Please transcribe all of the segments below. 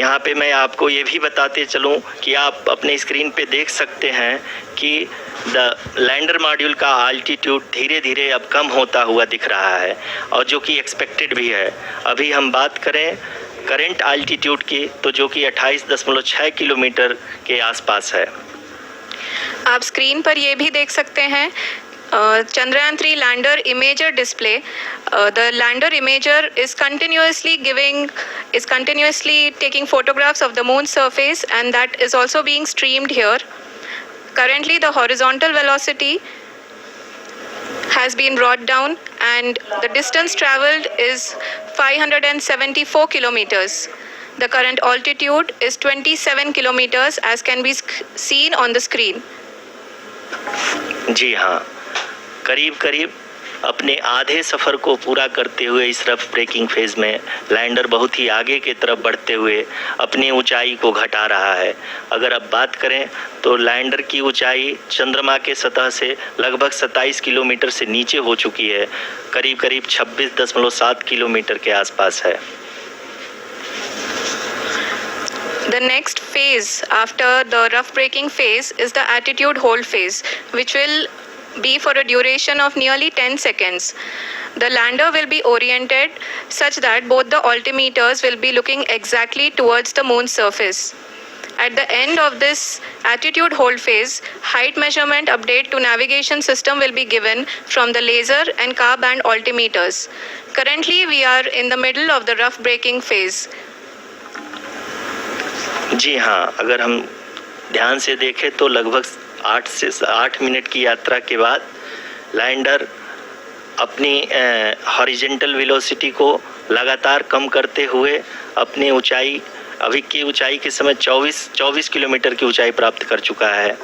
यहाँ पे मैं आपको ये भी बताते चलूँ कि आप अपने स्क्रीन पे देख सकते हैं कि द लैंडर मॉड्यूल का आल्टीट्यूड धीरे धीरे अब कम होता हुआ दिख रहा है, और जो कि एक्सपेक्टेड भी है। अभी हम बात करें करंट आल्टीट्यूड की, तो जो कि 28.6 किलोमीटर के आसपास है। आप स्क्रीन पर ये भी देख सकते हैं Chandrayaan 3 lander imager display. The lander imager is continuously taking photographs of the moon's surface, and that is also being streamed here. Currently, the horizontal velocity has been brought down, and the distance traveled is 574 kilometers. The current altitude is 27 kilometers, as can be seen on the screen. जी हाँ, करीब करीब अपने आधे सफ़र को पूरा करते हुए इस रफ ब्रेकिंग फेज़ में लैंडर बहुत ही आगे की तरफ बढ़ते हुए अपनी ऊंचाई को घटा रहा है। अगर अब बात करें तो लैंडर की ऊंचाई चंद्रमा के सतह से लगभग 27 किलोमीटर से नीचे हो चुकी है, करीब करीब 26.7 किलोमीटर के आसपास है। The next phase after the rough braking phase is the attitude hold phase, which will be for a duration of nearly 10 seconds. The lander will be oriented such that both the altimeters will be looking exactly towards the moon's surface. At the end of this attitude hold phase, height measurement update to navigation system will be given from the laser and car band altimeters. Currently, we are in the middle of the rough braking phase. जी हाँ, अगर हम ध्यान से देखें तो लगभग 8 minute की यात्रा के बाद लैंडर अपनी हॉरिजॉन्टल वेलोसिटी को लगातार कम करते हुए अपनी ऊंचाई, अभी की ऊंचाई के समय 24 किलोमीटर की ऊंचाई प्राप्त कर चुका है।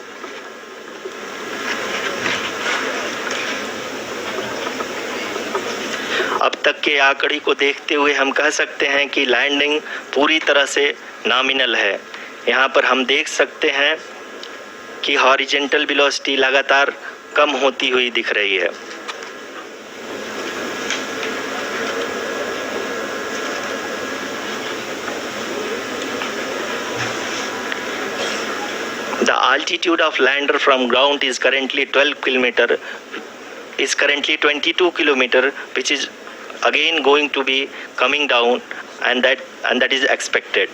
अब तक के आंकड़े को देखते हुए हम कह सकते हैं कि लैंडिंग पूरी तरह से नॉमिनल है। यहाँ पर हम देख सकते हैं कि हॉरिजॉन्टल वेलोसिटी लगातार कम होती हुई दिख रही है। The altitude of lander from ground is currently 22 kilometer, which is again going to be coming down, and that is expected.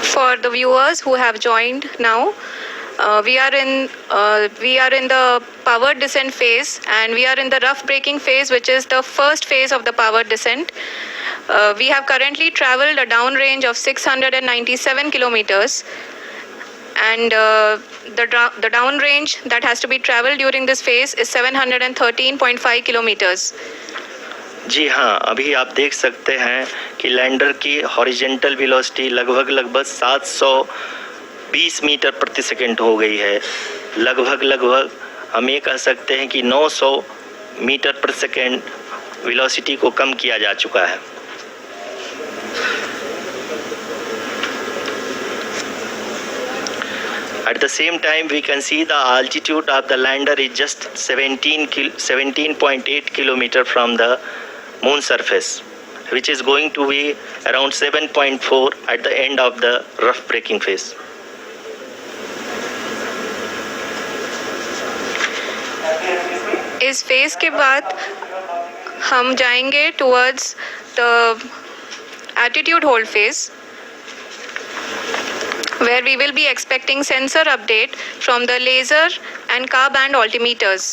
For the viewers who have joined now, we are in the power descent phase, and we are in the rough braking phase, which is the first phase of the power descent. We have currently traveled a downrange of 697 kilometers, and the downrange that has to be traveled during this phase is 713.5 kilometers. जी हाँ, अभी आप देख सकते हैं कि lander की horizontal velocity लगभग 720 metre प्रति सेकंड हो गई है। लगभग हम ये कह सकते हैं कि 900 मीटर प्रति सेकंड वेलोसिटी को कम किया जा चुका है। At the same time, we can see the altitude of the lander is just 17.8 kilometer from the moon surface, which is going to be around 7.4 at the end of the rough braking phase. इस phase के बाद हम जाएंगे towards the attitude hold phase, where we will be expecting sensor update from the laser and car band altimeters.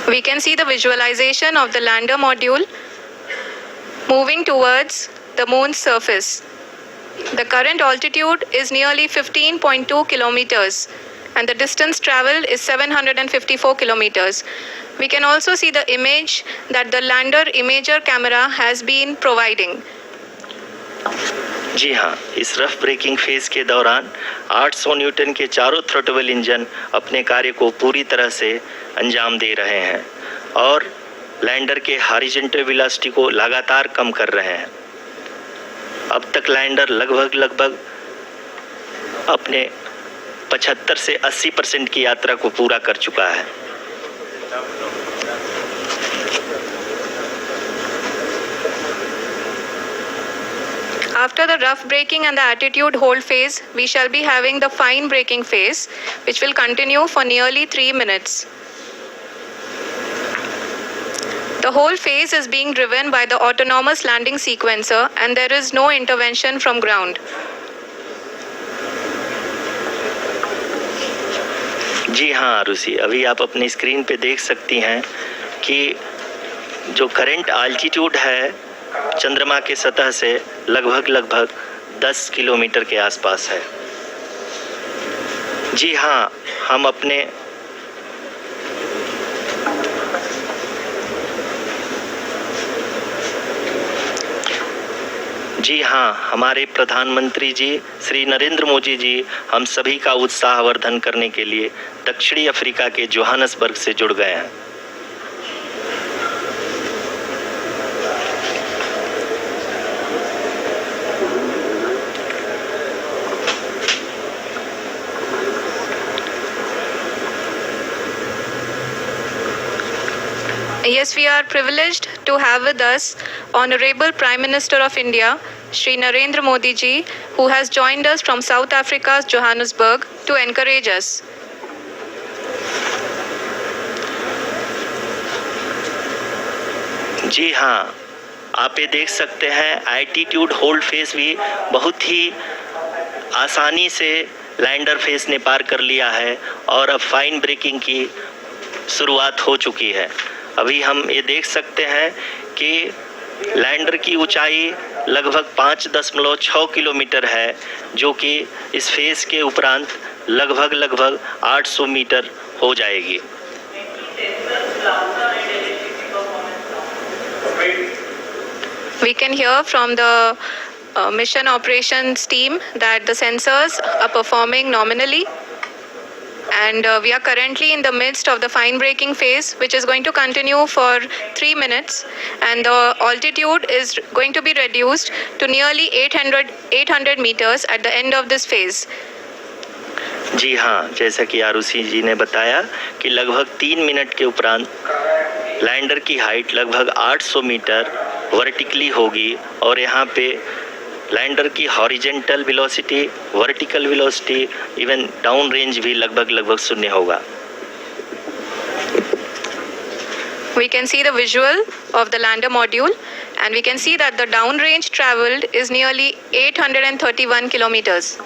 We can see the visualization of the lander module moving towards the moon's surface. The current altitude is nearly 15.2 kilometers, and the distance traveled is 754 kilometers. We can also see the image that the lander imager camera has been providing. जी हाँ, इस rough breaking phase के दौरान 800 Newton के चारों throttle engine अपने कार्य को पूरी तरह से अंजाम दे रहे हैं और लैंडर के हॉरिजॉन्टल वेलोसिटी को लगातार कम कर रहे हैं। अब तक लैंडर लगभग अपने 75 से 80% की यात्रा को पूरा कर चुका है। After the rough braking and the attitude hold phase, we shall be having the fine braking phase, which will continue for nearly 3 minutes. The whole phase is being driven by the autonomous landing sequencer and there is no intervention from ground. जी हाँ आरुषि, अभी आप अपनी screen पे देख सकती हैं कि जो करंट आल्टीट्यूड है चंद्रमा के सतह से लगभग 10 किलोमीटर के आसपास है। जी हाँ, हमारे प्रधानमंत्री जी श्री नरेंद्र मोदी जी हम सभी का उत्साहवर्धन करने के लिए दक्षिणी अफ्रीका के जोहानसबर्ग से जुड़ गए हैं। Yes, we are privileged to have with us Honorable Prime Minister of India, Shri Narendra Modi ji, who has joined us from South Africa's Johannesburg to encourage us. जी हाँ, आप ये देख सकते हैं एल्टीट्यूड होल्ड फेस भी बहुत ही आसानी से लैंडर फेस ने पार कर लिया है और अब फाइन ब्रेकिंग की शुरुआत हो चुकी है। अभी हम ये देख सकते हैं कि लैंडर की ऊंचाई लगभग 5.6 किलोमीटर है, जो कि इस फेस के उपरांत लगभग 800 मीटर हो जाएगी। We can hear from the mission operations team that the sensors are performing nominally. And we are currently in the midst of the fine braking phase, which is going to continue for 3 minutes, and the altitude is going to be reduced to nearly 800 meters at the end of this phase. जी हाँ, जैसा कि आरुषि जी ने बताया कि लगभग 3 minute के उपरांत lander की हाइट लगभग 800 मीटर वर्टिकली होगी और यहाँ पे लैंडर की horizontal velocity, vertical velocity, even down range भी लगभग शून्य होगा। We can see the visual of the lander module and we can see that the down range traveled is nearly 831 kilometers.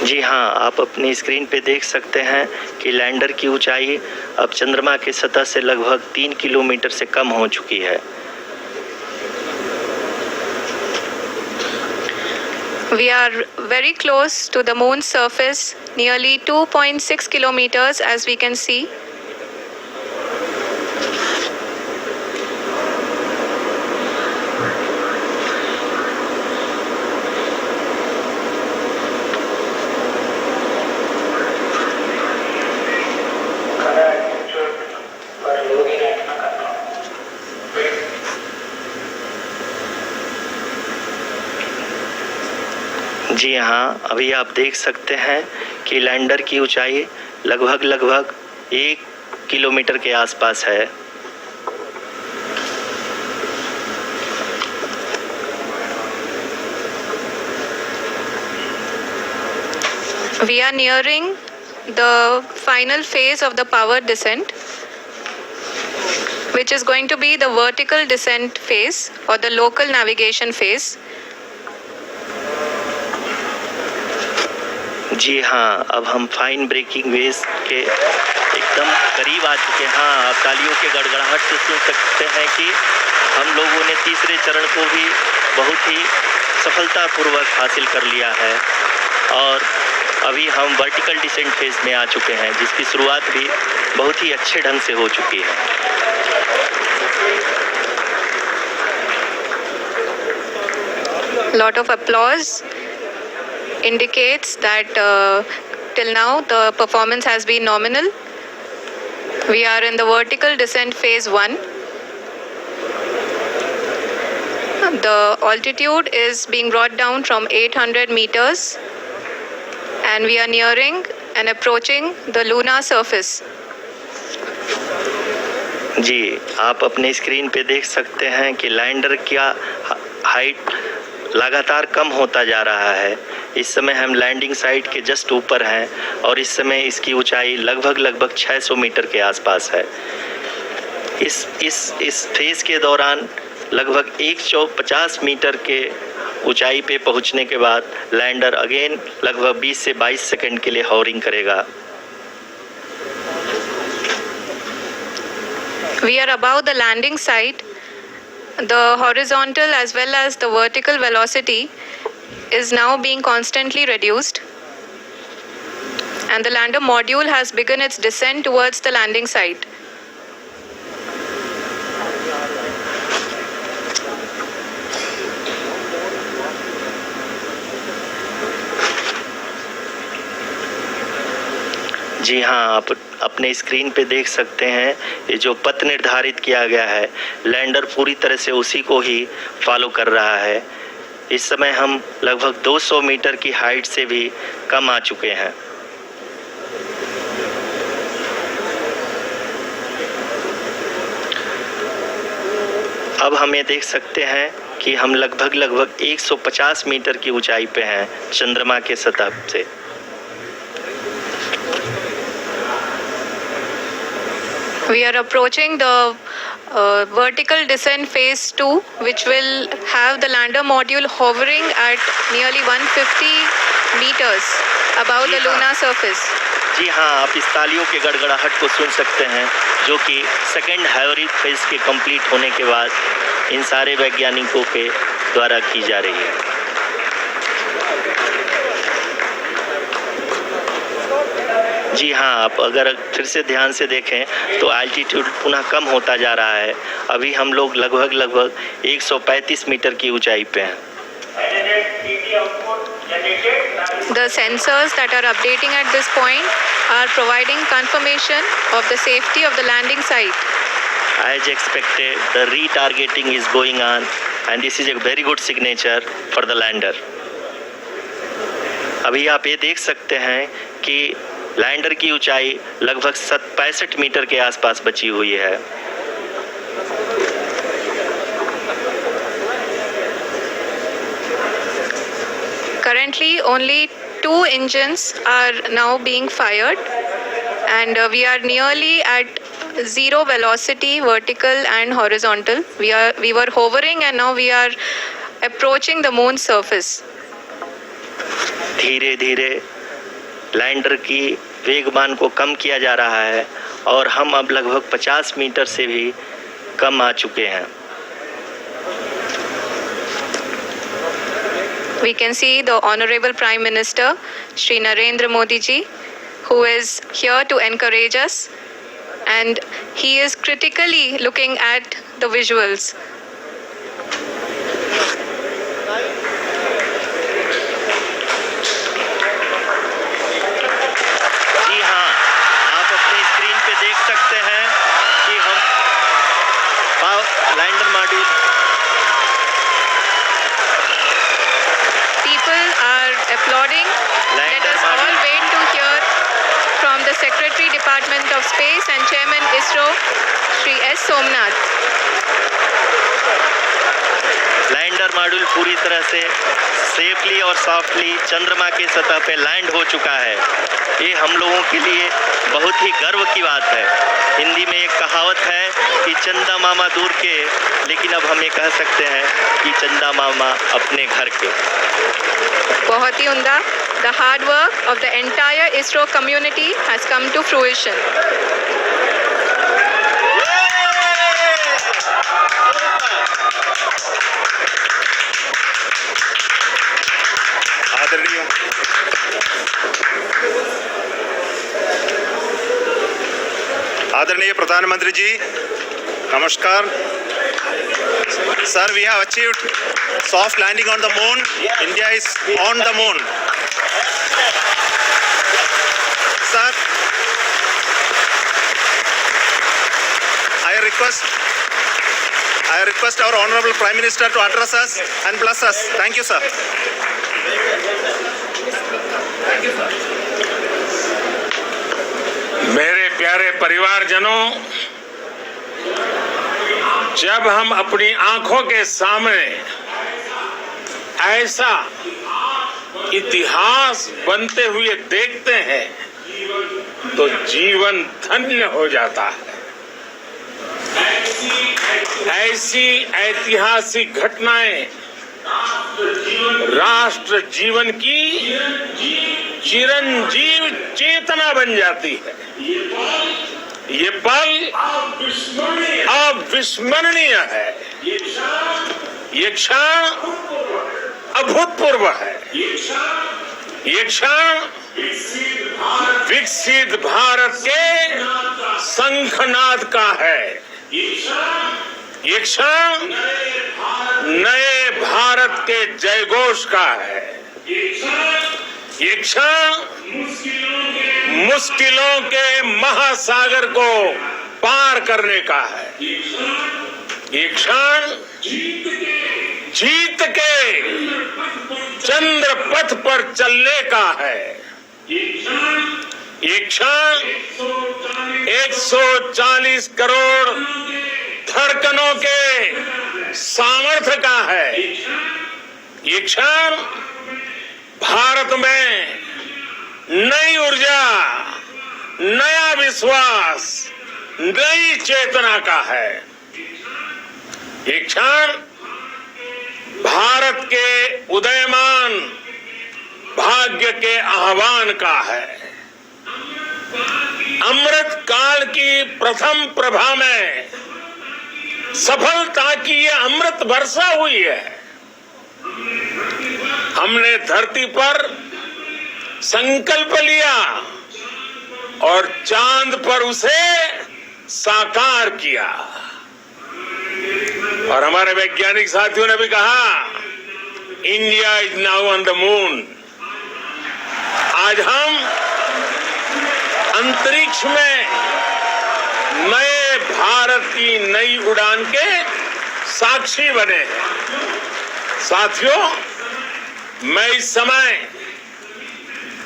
जी हाँ, आप अपनी स्क्रीन पे देख सकते हैं कि लैंडर की ऊंचाई अब चंद्रमा के सतह से लगभग 3 किलोमीटर से कम हो चुकी है। We are very close to the moon's surface, nearly 2.6 kilometers as we can see. जी हाँ, अभी आप देख सकते हैं कि लैंडर की ऊंचाई लगभग 1 किलोमीटर के आसपास है। We are nearing the final phase of the power descent, which is going to be the vertical descent phase or the local navigation phase. जी हाँ, अब हम फाइन ब्रेकिंग वेव के एकदम करीब आ चुके हैं। हाँ, आप तालियों के गड़गड़ाहट से सुन सकते हैं कि हम लोगों ने तीसरे चरण को भी बहुत ही सफलतापूर्वक हासिल कर लिया है और अभी हम वर्टिकल डिसेंट फेज में आ चुके हैं, जिसकी शुरुआत भी बहुत ही अच्छे ढंग से हो चुकी है। Lot of applause indicates that till now the performance has been nominal. We are in the vertical descent phase 1. The altitude is being brought down from 800 meters and we are nearing and approaching the lunar surface. जी, आप अपने screen पे देख सकते हैं कि lander का height लगातार कम होता जा रहा है। इस समय हम लैंडिंग साइट के जस्ट ऊपर हैं और इस समय इसकी ऊंचाई लगभग 600 मीटर के आसपास है। इस फेज के दौरान लगभग 150 मीटर के ऊंचाई पे पहुंचने के बाद लैंडर अगेन लगभग 20 से 22 सेकंड के लिए हॉवरिंग करेगा। We are above the landing site. The horizontal as well as the vertical velocity is now being constantly reduced. And the lander module has begun its descent towards the landing site. जी हाँ, आप अपने screen पे देख सकते हैं ये जो पथ निर्धारित किया गया है लैंडर पूरी तरह से उसी को ही फॉलो कर रहा है। इस समय हम लगभग 200 मीटर की हाइट से भी कम आ चुके हैं। अब हम ये देख सकते हैं कि हम लगभग 150 मीटर की ऊंचाई पे हैं चंद्रमा के सतह से। We are approaching the vertical descent phase 2, which will have the lander module hovering at nearly 150 meters above the lunar surface. जी हाँ, आप इस तालियों के गड़गड़ाहट को सुन सकते हैं जो कि सेकेंड हैवरिंग फेज के कंप्लीट होने के बाद इन सारे वैज्ञानिकों के द्वारा की जा रही है। जी हाँ, आप अगर फिर से ध्यान से देखें तो एल्टीट्यूड पुनः कम होता जा रहा है। अभी हम लोग लगभग 135 मीटर की ऊंचाई पे हैं। The sensors that are updating at this point are providing confirmation of the safety of the landing site. As expected, the retargeting is going on and this is a very good signature for the lander. अभी आप ये देख सकते हैं कि lander की ऊंचाई लगभग 65 मीटर के आसपास बची हुई है। Currently, only 2 engines are now being fired, and we are nearly at zero velocity, vertical and horizontal. We were hovering, and now we are approaching the moon's surface. धीरे धीरे लैंडर की वेगमान को कम किया जा रहा है और हम अब लगभग 50 मीटर से भी कम आ चुके हैं। We can see the Honorable Prime Minister, Shri Narendra Modi ji, who is here to encourage us, and he is critically looking at the visuals. जी हाँ, आप अपनी स्क्रीन पे देख सकते हैं कि हम lander module Applauding. Let us all wait to hear from the Secretary Department of Space and Chairman ISRO, Shri S. Somnath. Lander module पूरी तरह से सेफली और सॉफ्टली चंद्रमा के सतह पे लैंड हो चुका है। ये हम लोगों के लिए बहुत ही गर्व की बात है। हिंदी में एक कहावत है कि चंदा मामा दूर के, लेकिन अब हम ये कह सकते हैं कि चंदा मामा अपने घर के। बहुत ही उम्दा। The hard work of the entire ISRO community has come to fruition. आदरणीय प्रधानमंत्री जी, नमस्कार। Sir, we have achieved soft landing on the moon. India is on the moon. Sir, I request I request our Honorable Prime Minister to address us and bless us. Thank you, sir. मेरे प्यारे परिवारजनों, जब हम अपनी आंखों के सामने ऐसा इतिहास बनते हुए देखते हैं तो जीवन धन्य हो जाता है। ऐसी ऐतिहासिक घटनाएं राष्ट्र जीवन की चिरंजीव चेतना बन जाती है। ये पल अविस्मरणीय है। ये क्षण अभूतपूर्व है। ये क्षण विकसित भारत के शंखनाद का है। ये क्षण नए भारत के जयघोष का है। ये क्षण मुश्किलों के महासागर को पार करने का है। ये क्षण जीत के चंद्र पथ पर चलने का है। ये क्षण 140 करोड़ धड़कनों के सामर्थ्य का है। ये क्षण भारत में नई ऊर्जा, नया विश्वास, नई चेतना का है। ये क्षण भारत के उदयमान भाग्य के आह्वान का है। अमृत काल की प्रथम प्रभा में सफलता की ये अमृत वर्षा हुई है। हमने धरती पर संकल्प लिया और चांद पर उसे साकार किया। और हमारे वैज्ञानिक साथियों ने भी कहा, India is now on the moon. आज हम अंतरिक्ष में नए भारत की नई उड़ान के साक्षी बने हैं। साथियों, मैं इस समय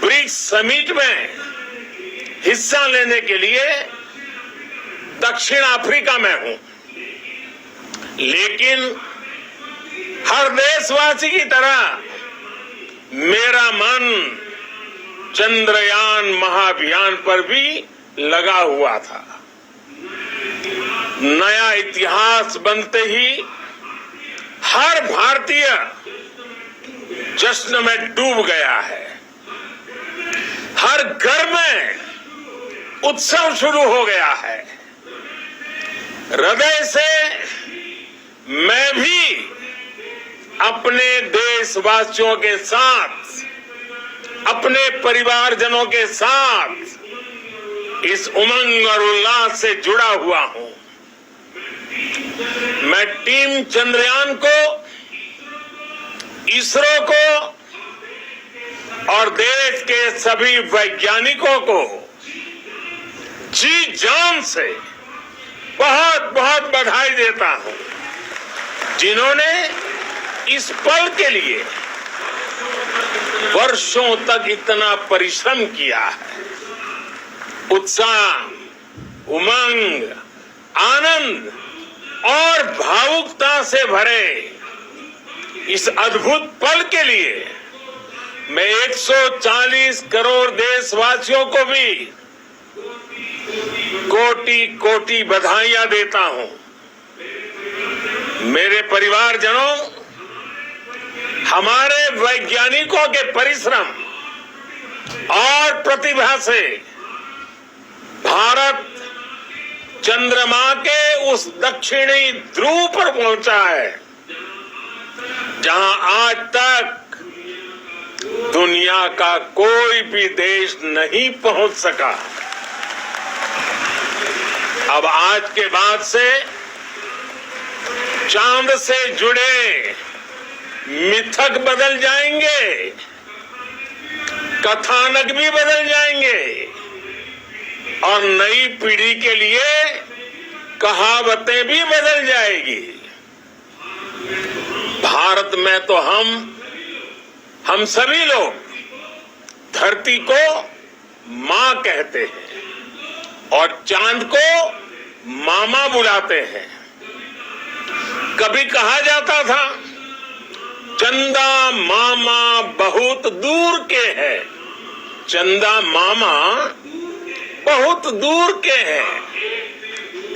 ब्रिक्स समिट में हिस्सा लेने के लिए दक्षिण अफ्रीका में हूं, लेकिन हर देशवासी की तरह मेरा मन चंद्रयान महाअभियान पर भी लगा हुआ था। नया इतिहास बनते ही हर भारतीय जश्न में डूब गया है। हर घर में उत्सव शुरू हो गया है। हृदय से मैं भी अपने देशवासियों के साथ, अपने परिवारजनों के साथ इस उमंग और उल्लास से जुड़ा हुआ हूं। मैं टीम चंद्रयान को, इसरो को और देश के सभी वैज्ञानिकों को जी जान से बहुत बहुत बधाई देता हूं, जिन्होंने इस पल के लिए वर्षों तक इतना परिश्रम किया है। उत्साह, उमंग, आनंद और भावुकता से भरे इस अद्भुत पल के लिए मैं 140 करोड़ देशवासियों को भी कोटि कोटि बधाइयां देता हूं। मेरे परिवारजनों, हमारे वैज्ञानिकों के परिश्रम और प्रतिभा से भारत चंद्रमा के उस दक्षिणी ध्रुव पर पहुंचा है, जहां आज तक दुनिया का कोई भी देश नहीं पहुंच सका। अब आज के बाद से चांद से जुड़े मिथक बदल जाएंगे, कथानक भी बदल जाएंगे और नई पीढ़ी के लिए कहावतें भी बदल जाएगी। भारत में तो हम सभी लोग धरती को मां कहते हैं और चांद को मामा बुलाते हैं। कभी कहा जाता था चंदा मामा बहुत दूर के हैं, चंदा मामा बहुत दूर के हैं।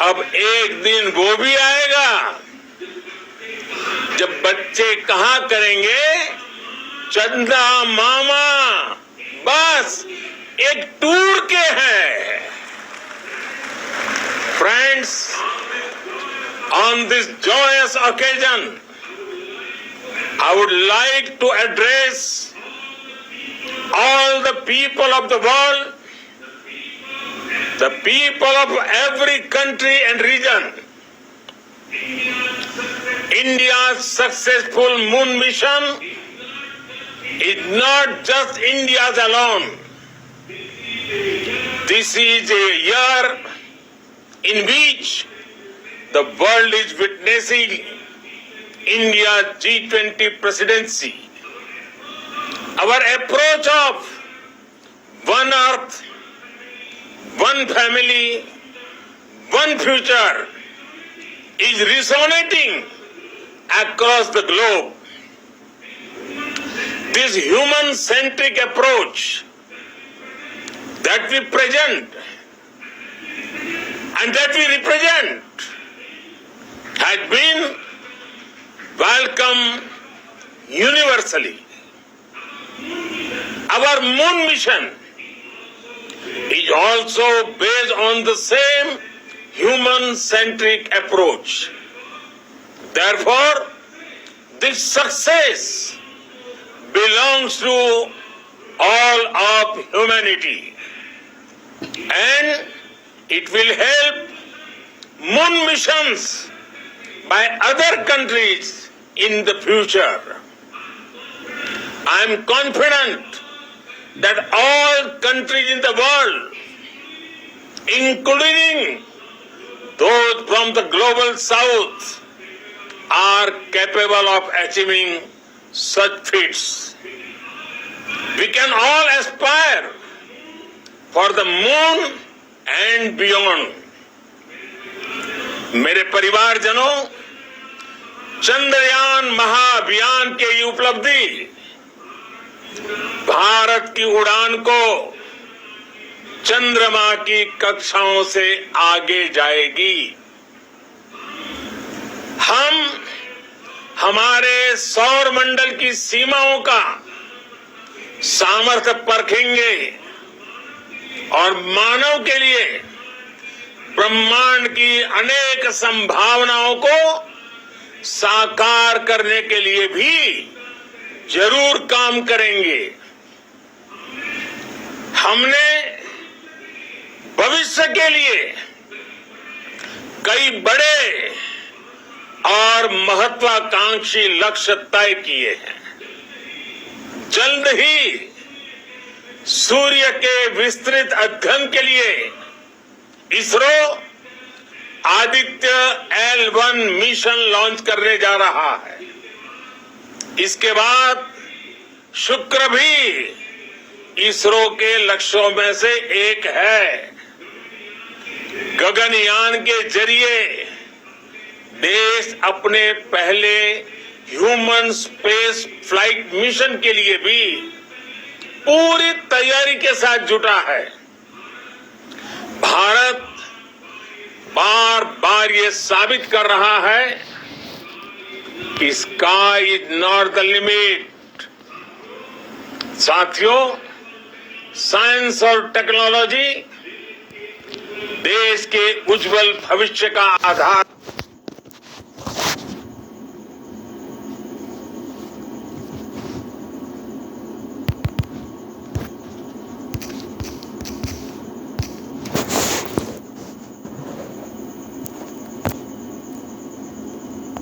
अब एक दिन वो भी आएगा जब बच्चे कहा करेंगे चंदा मामा बस एक टूर के हैं। Friends, on this joyous occasion, I would like to address all the people of the world, the people of every country and region. India's successful moon mission is not just India's alone. This is a year in which the world is witnessing India's G20 presidency. Our approach of one earth, one family, one future is resonating across the globe. This human-centric approach that we present and that we represent has been welcomed universally. Our moon mission is also based on the same human-centric approach. Therefore, this success belongs to all of humanity, and it will help moon missions by other countries in the future. I am confident that all countries in the world, including those from the global south, are capable of achieving such feats. We can all aspire for the moon and beyond. मेरे परिवारजनों, चंद्रयान महाअभियान की ये उपलब्धि भारत की उड़ान को चंद्रमा की कक्षाओं से आगे जाएगी। हम हमारे सौर मंडल की सीमाओं का सामर्थ्य परखेंगे और मानव के लिए ब्रह्मांड की अनेक संभावनाओं को साकार करने के लिए भी जरूर काम करेंगे। हमने भविष्य के लिए कई बड़े और महत्वाकांक्षी लक्ष्य तय किए हैं। जल्द ही सूर्य के विस्तृत अध्ययन के लिए ISRO Aditya L1 mission launch करने जा रहा है। इसके बाद शुक्र भी इसरो के लक्ष्यों में से एक है। गगनयान के जरिए देश अपने पहले ह्यूमन स्पेस फ्लाइट मिशन के लिए भी पूरी तैयारी के साथ जुटा है। भारत बार बार ये साबित कर रहा है कि sky is not the limit. साथियों, साइंस और टेक्नोलॉजी देश के उज्जवल भविष्य का आधार